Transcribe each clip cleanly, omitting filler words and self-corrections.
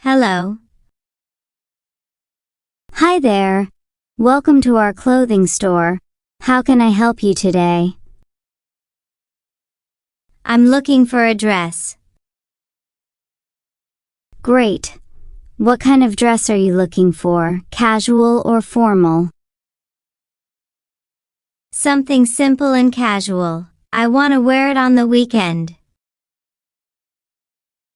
Hello. Hi there. Welcome to our clothing store. How can I help you today? I'm looking for a dress. Great. What kind of dress are you looking for, casual or formal? Something simple and casual. I want to wear it on the weekend.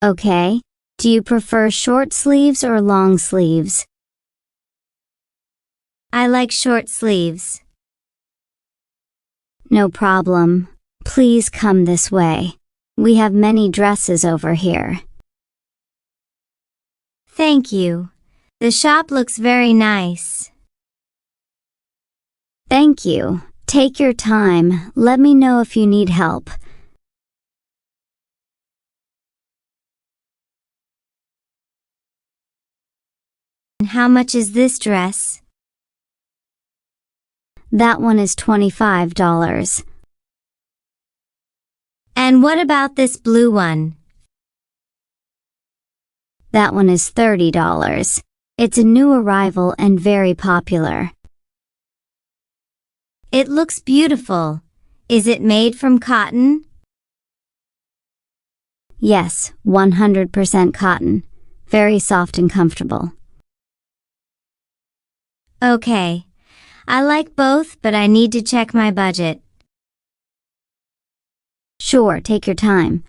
Okay. Do you prefer short sleeves or long sleeves? I like short sleeves. No problem. Please come this way. We have many dresses over here. Thank you. The shop looks very nice. Thank you. Take your time. Let me know if you need help. And how much is this dress? That one is $25. And what about this blue one? That one is $30. It's a new arrival and very popular. It looks beautiful. Is it made from cotton? Yes, 100% cotton. Very soft and comfortable. Okay. I like both, but I need to check my budget. Sure, take your time.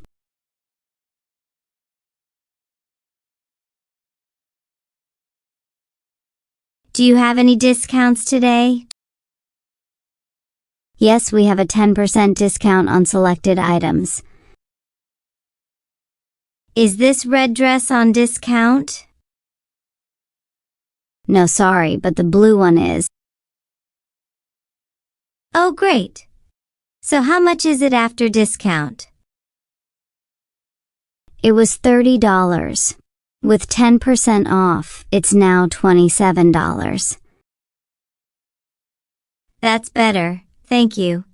Do you have any discounts today? Yes, we have a 10% discount on selected items. Is this red dress on discount? No, sorry, but the blue one is. Oh, great. So how much is it after discount? It was $30. With 10% off, it's now $27. That's better, thank you.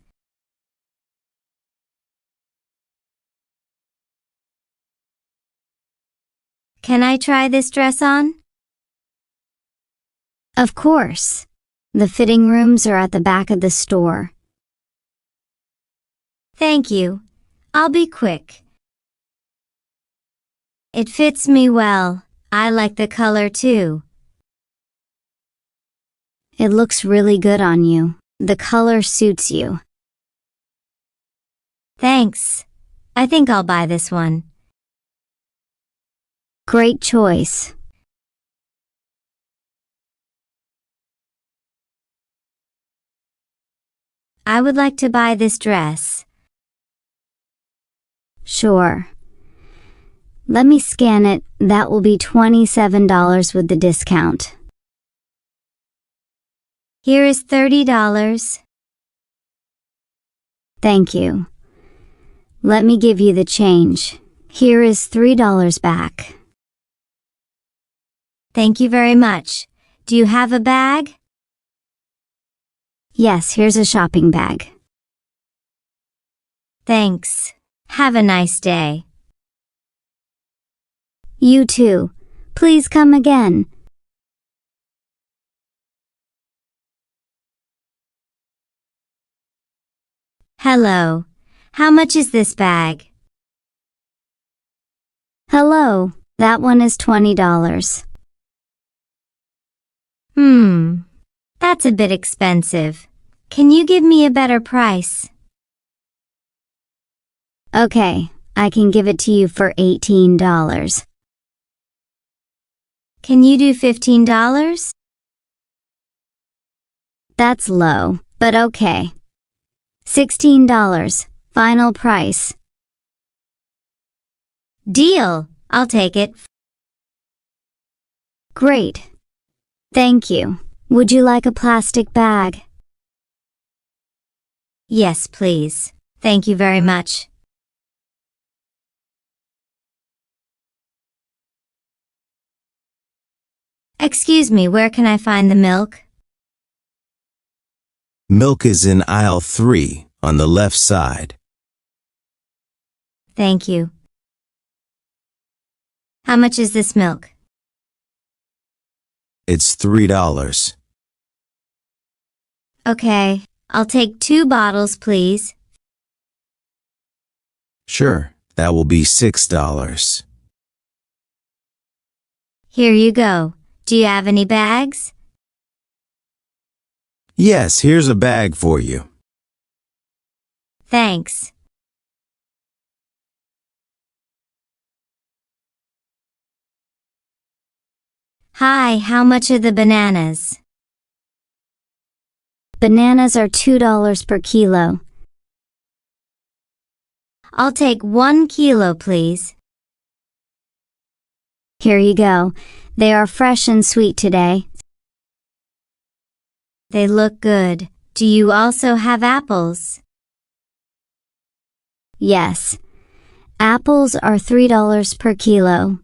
Can I try this dress on? Of course. The fitting rooms are at the back of the store. Thank you. I'll be quick. It fits me well. I like the color too. It looks really good on you. The color suits you. Thanks. I think I'll buy this one. Great choice. I would like to buy this dress. Sure. Let me scan it. That will be $27 with the discount. Here is $30. Thank you. Let me give you the change. Here is $3 back. Thank you very much. Do you have a bag? Yes, here's a shopping bag. Thanks. Have a nice day. You too. Please come again. Hello. How much is this bag? Hello. That one is $20. That's a bit expensive. Can you give me a better price? Okay, I can give it to you for $18. Can you do $15? That's low, but okay. $16. Final price. Deal. I'll take it. Great. Thank you. Would you like a plastic bag? Yes, please. Thank you very much. Excuse me, where can I find the milk? Milk is in aisle 3 on the left side. Thank you. How much is this milk? It's $3. Okay, I'll take 2 bottles, please. Sure, that will be $6. Here you go. Do you have any bags? Yes, here's a bag for you. Thanks. Hi, how much are the bananas? Bananas are $2 per kilo. I'll take 1 kilo, please. Here you go. They are fresh and sweet today. They look good. Do you also have apples? Yes. Apples are $3 per kilo.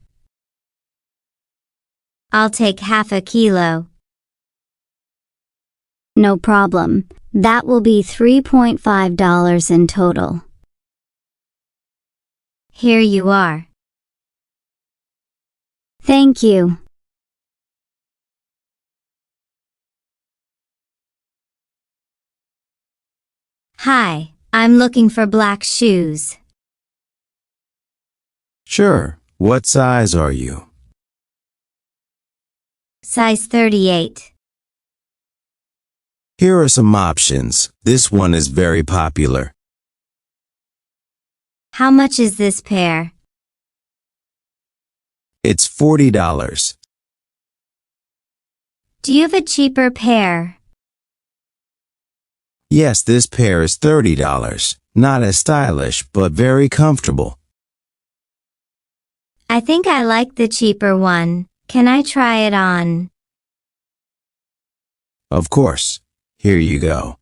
I'll take half a kilo. No problem. That will be $3.5 in total. Here you are. Thank you. Hi, I'm looking for black shoes. Sure, what size are you? Size 38. Here are some options. This one is very popular. How much is this pair? It's $40. Do you have a cheaper pair? Yes, this pair is $30. Not as stylish, but very comfortable. I think I like the cheaper one. Can I try it on? Of course. Here you go.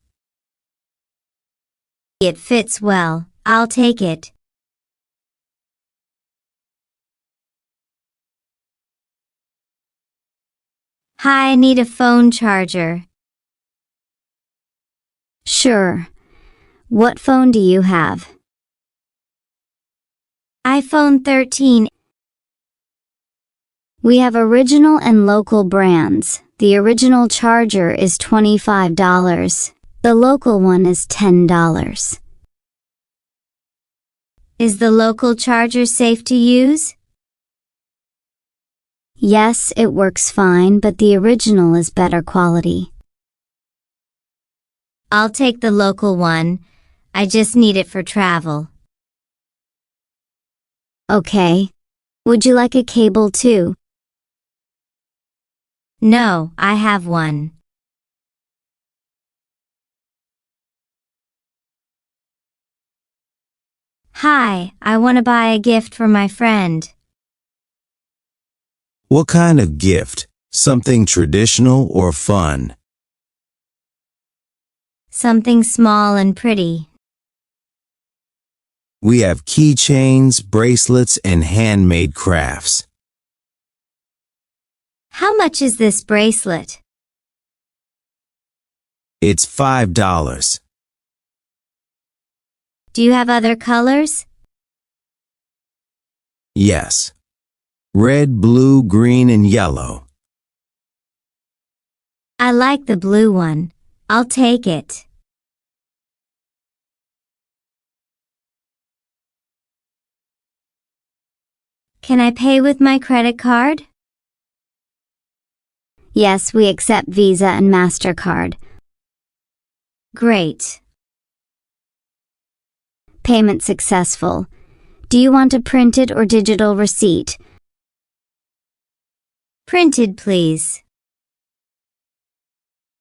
It fits well. I'll take it. Hi, I need a phone charger. Sure. What phone do you have? iPhone 13. We have original and local brands. The original charger is $25. The local one is $10. Is the local charger safe to use? Yes, it works fine, but the original is better quality. I'll take the local one. I just need it for travel. Okay. Would you like a cable too? No, I have one. Hi, I want to buy a gift for my friend. What kind of gift? Something traditional or fun? Something small and pretty. We have keychains, bracelets, and handmade crafts. How much is this bracelet? It's $5. Do you have other colors? Yes. Red, blue, green, and yellow. I like the blue one. I'll take it. Can I pay with my credit card? Yes, we accept Visa and MasterCard. Great. Payment successful. Do you want a printed or digital receipt? Printed, please.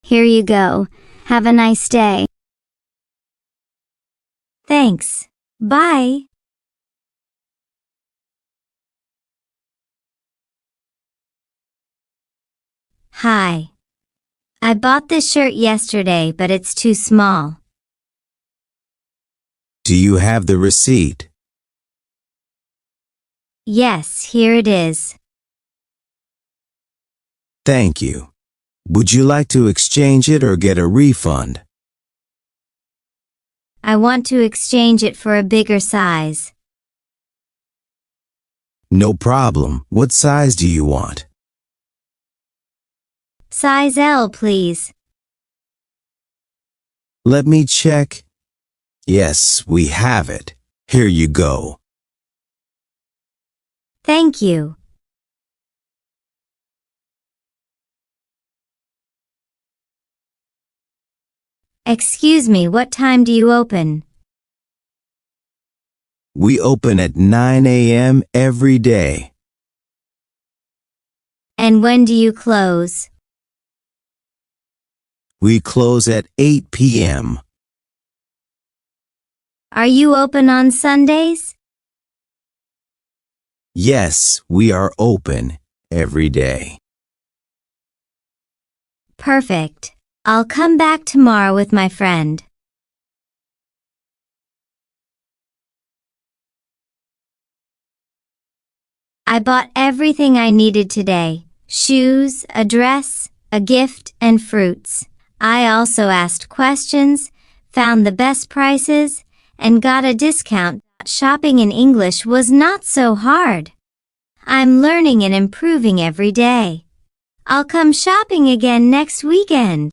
Here you go. Have a nice day. Thanks. Bye. Hi. I bought this shirt yesterday, but it's too small. Do you have the receipt? Yes, here it is. Thank you. Would you like to exchange it or get a refund? I want to exchange it for a bigger size. No problem. What size do you want? Size L, please. Let me check. Yes, we have it. Here you go. Thank you. Excuse me, what time do you open? We open at 9 a.m. every day. And when do you close? We close at 8 p.m. Are you open on Sundays? Yes, we are open every day. Perfect. I'll come back tomorrow with my friend. I bought everything I needed today. Shoes, a dress, a gift, and fruits. I also asked questions, found the best prices, and got a discount. Shopping in English was not so hard. I'm learning and improving every day. I'll come shopping again next weekend.